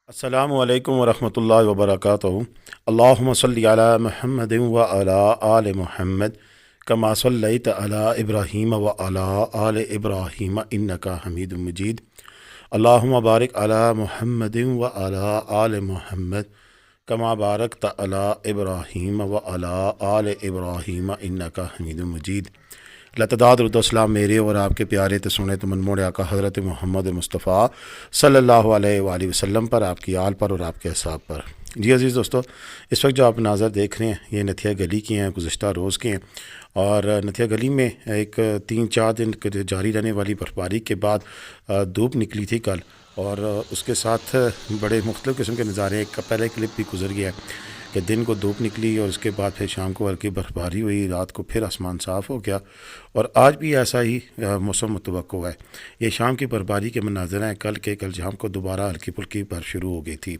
السلام علیکم ورحمۃ اللہ وبرکاتہ۔ اللہم صلی علی محمد وعلی آل محمد کما صلیت علی ابراہیم وعلی آل ابراہیم انک حمید مجید۔ اللہم بارک علی محمد وعلی آل محمد کما بارکت علی ابراہیم وعلی آل ابراہیم انک حمید مجید۔ لتداد السلام میرے اور آپ کے پیارے تو سنے تو منموڑ آقا حضرت محمد مصطفیٰ صلی اللہ علیہ وآلہ وسلم پر، آپ کی آل پر اور آپ کے اصحاب پر۔ جی عزیز دوستو، اس وقت جو آپ مناظر دیکھ رہے ہیں یہ نتھیا گلی کی ہیں، گزشتہ روز کے ہیں، اور نتھیا گلی میں ایک 3-4 دن جاری رہنے والی برفباری کے بعد دھوپ نکلی تھی کل، اور اس کے ساتھ بڑے مختلف قسم کے نظارے، ایک پہلے کلپ بھی گزر گیا ہے کہ دن کو دھوپ نکلی اور اس کے بعد پھر شام کو ہلکی برفباری ہوئی، رات کو پھر آسمان صاف ہو گیا، اور آج بھی ایسا ہی موسم متوقع ہے۔ یہ شام کی برفباری کے مناظر ہیں، کل شام کو دوبارہ ہلکی پھلکی برف شروع ہو گئی تھی۔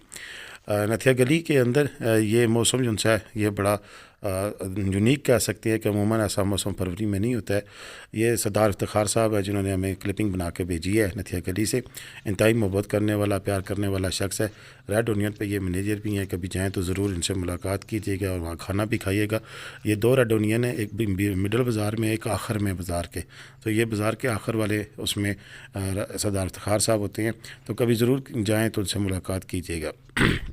نتھیا گلی کے اندر یہ موسم جو ہے یہ بڑا یونیک کہہ سکتے ہیں کہ عموماً ایسا موسم فروری میں نہیں ہوتا ہے۔ یہ سردار افتخار صاحب ہے جنہوں نے ہمیں کلپنگ بنا کے بھیجی ہے نتھیا گلی سے، انتہائی محبت کرنے والا، پیار کرنے والا شخص ہے۔ ریڈ اونین پہ یہ مینیجر بھی ہیں، کبھی جائیں تو ضرور ان سے ملاقات کیجیے گا اور وہاں کھانا بھی کھائیے گا۔ یہ 2 ریڈ اونین ہیں، ایک مڈل بازار میں، ایک آخر میں بازار کے، تو یہ بازار کے آخر والے اس میں سردار افتخار صاحب ہوتے ہیں، تو کبھی ضرور جائیں تو ان سے ملاقات کیجیے گا۔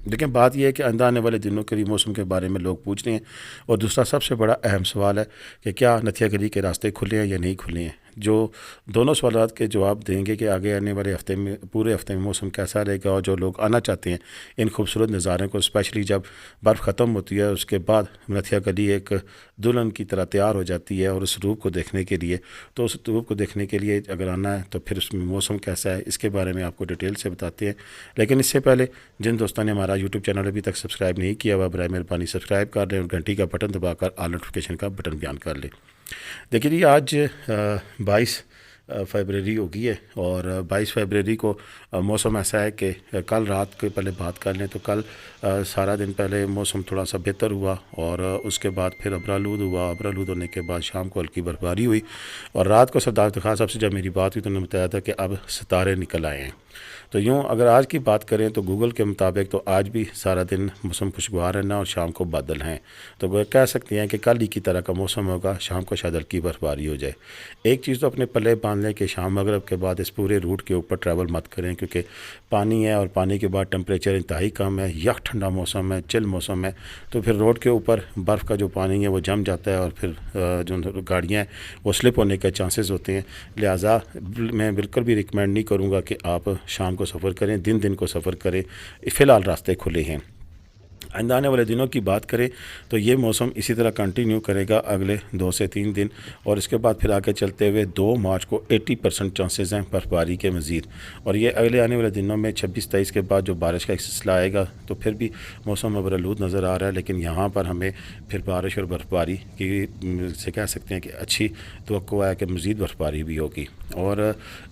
لیکن بات یہ ہے کہ آئندہ آنے والے دنوں کے لیے موسم کے بارے میں لوگ پوچھ رہے ہیں، اور دوسرا سب سے بڑا اہم سوال ہے کہ کیا نتھیا گلی کے راستے کھلے ہیں یا نہیں کھلے ہیں۔ جو دونوں سوالات کے جواب دیں گے کہ آگے آنے والے ہفتے میں، پورے ہفتے میں موسم کیسا رہے گا، اور جو لوگ آنا چاہتے ہیں ان خوبصورت نظاروں کو، اسپیشلی جب برف ختم ہوتی ہے اس کے بعد نتھیا گلی ایک دلہن کی طرح تیار ہو جاتی ہے، اور اس روپ کو دیکھنے کے لیے، تو اس روپ کو دیکھنے کے لیے اگر آنا ہے تو پھر اس میں موسم کیسا ہے اس کے بارے میں آپ کو ڈیٹیل سے بتاتے ہیں۔ لیکن اس سے پہلے جن دوستوں نے ہمارا یوٹیوب چینل ابھی تک سبسکرائب نہیں کیا ہوا، برائے مہربانی سبسکرائب کر لیں اور گھنٹی کا بٹن دبا کر آل نوٹیفیکیشن کا بٹن بھی آن کر لیں۔ دیکھیے جی، آج 22 فیبرری ہو گئی ہے، اور 22 فیبرری کو موسم ایسا ہے کہ کل رات کے پہلے بات کر لیں تو کل سارا دن پہلے موسم تھوڑا سا بہتر ہوا، اور اس کے بعد پھر ابرآلود ہوا، ابرآلود ہونے کے بعد شام کو ہلکی برفباری ہوئی، اور رات کو سردار افتخار صاحب سے جب میری بات ہوئی تو انہوں نے بتایا تھا کہ اب ستارے نکل آئے ہیں۔ تو یوں اگر آج کی بات کریں تو گوگل کے مطابق تو آج بھی سارا دن موسم خوشگوار رہنا، اور شام کو بادل ہیں، تو وہ کہہ سکتے ہیں کہ کل ہی کی طرح کا موسم ہوگا، شام کو شاید ہلکی برفباری ہو جائے۔ ایک چیز تو اپنے پلے باندھ لیں کہ شام مغرب کے بعد اس پورے روٹ کے اوپر ٹریول مت کریں، کیونکہ پانی ہے، اور پانی کے بعد ٹمپریچر انتہائی کم ہے، یک ٹھنڈا موسم ہے، چل موسم ہے، تو پھر روڈ کے اوپر برف کا جو پانی ہے وہ جم جاتا ہے، اور پھر جو گاڑیاں ہیں وہ سلپ ہونے کے چانسز ہوتے ہیں۔ لہٰذا میں بالکل بھی ریکمینڈ نہیں کروں گا کہ آپ شام کو سفر کریں، دن کو سفر کریں۔ فی الحال راستے کھلے ہیں۔ آئندہ آنے والے دنوں کی بات کریں تو یہ موسم اسی طرح کنٹینیو کرے گا اگلے 2 سے 3 دن، اور اس کے بعد پھر آگے چلتے ہوئے 2 مارچ کو 80% چانسز ہیں برفباری کے مزید، اور یہ اگلے آنے والے دنوں میں 26-23 کے بعد جو بارش کا ایک سلسلہ آئے گا تو پھر بھی موسم ابرآلود نظر آ رہا ہے، لیکن یہاں پر ہمیں پھر بارش اور برفباری کی سے کہہ سکتے ہیں کہ اچھی توقع ہے کہ مزید برفباری بھی ہوگی، اور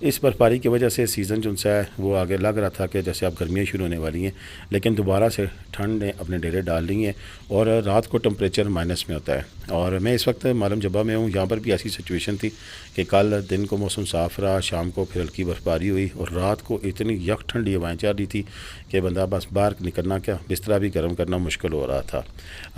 اس برفباری کی وجہ سے سیزن جو ہے وہ آگے لگ رہا تھا کہ جیسے اب گرمیاں شروع ہونے والی ہیں، لیکن دوبارہ سے ٹھنڈ نے اپنے ڈیرے ڈال لی ہیں، اور رات کو ٹمپریچر مائنس میں ہوتا ہے۔ اور میں اس وقت معلوم جبہ میں ہوں، یہاں پر بھی ایسی سچویشن تھی کہ کل دن کو موسم صاف رہا، شام کو پھر ہلکی برفباری ہوئی، اور رات کو اتنی یک ٹھنڈی ہوائیں چل رہی تھی کہ بندہ بس باہر نکلنا کیا، بستر بھی گرم کرنا مشکل ہو رہا تھا۔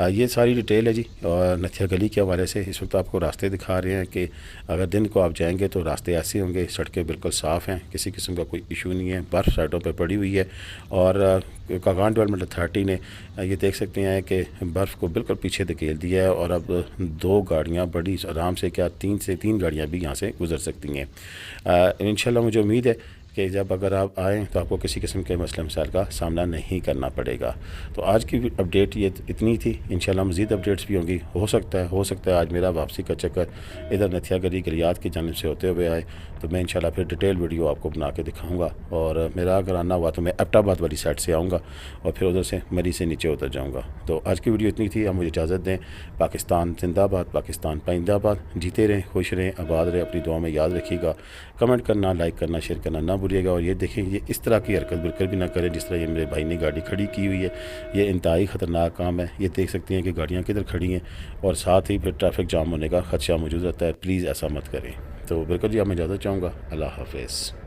یہ ساری ڈیٹیل ہے جی، اور نتھیا گلی کے حوالے سے اس وقت آپ کو راستے دکھا رہے ہیں کہ اگر دن کو آپ جائیں گے تو راستے ایسے ہوں گے، سڑکیں بالکل صاف ہیں، کسی قسم کا کوئی ایشو نہیں ہے، برف سائڈوں پہ پڑی ہوئی ہے، اور کاغان ڈیولپمنٹ اتھارٹی نے یہ دیکھ سکتے ہیں کہ برف کو بالکل پیچھے دھکیل دیا ہے، اور اب 2 گاڑیاں بڑی آرام سے، کیا 3 گاڑیاں بھی یہاں سے گزر سکتی ہیں۔ انشاءاللہ مجھے امید ہے کہ جب اگر آپ آئیں تو آپ کو کسی قسم کے مسئلہ مسائل کا سامنا نہیں کرنا پڑے گا۔ تو آج کی اپڈیٹ یہ اتنی تھی، انشاءاللہ مزید اپڈیٹس بھی ہوں گی، ہو سکتا ہے آج میرا واپسی کا چکر ادھر نتھیا گلی گلیات کی جانب سے ہوتے ہوئے آئے، تو میں انشاءاللہ پھر ڈیٹیل ویڈیو آپ کو بنا کے دکھاؤں گا، اور میرا اگر آنا ہوا تو میں ایبٹ آباد والی سائڈ سے آؤں گا، اور پھر ادھر سے مری سے نیچے اتر جاؤں گا۔ تو آج کی ویڈیو اتنی تھی، آپ مجھے اجازت دیں۔ پاکستان زندہ باد، پاکستان پائندہ باد، جیتے رہیں، خوش رہیں، آباد رہیں، اپنی دعا میں یاد رکھیے گا، کمنٹ کرنا، لائک کرنا، شیئر کرنا نہ بھولیے گا، اور یہ دیکھیں یہ اس طرح کی حرکت بالکل بھی نہ کریں جس طرح یہ میرے بھائی نے گاڑی کھڑی کی ہوئی ہے، یہ انتہائی خطرناک کام ہے۔ یہ دیکھ سکتے ہیں کہ گاڑیاں کدھر کھڑی ہیں، اور ساتھ ہی پھر ٹریفک جام ہونے کا خدشہ موجود رہتا ہے، پلیز ایسا مت کریں۔ تو بالکل جی، اب میں اجازت چاہوں گا، اللہ حافظ۔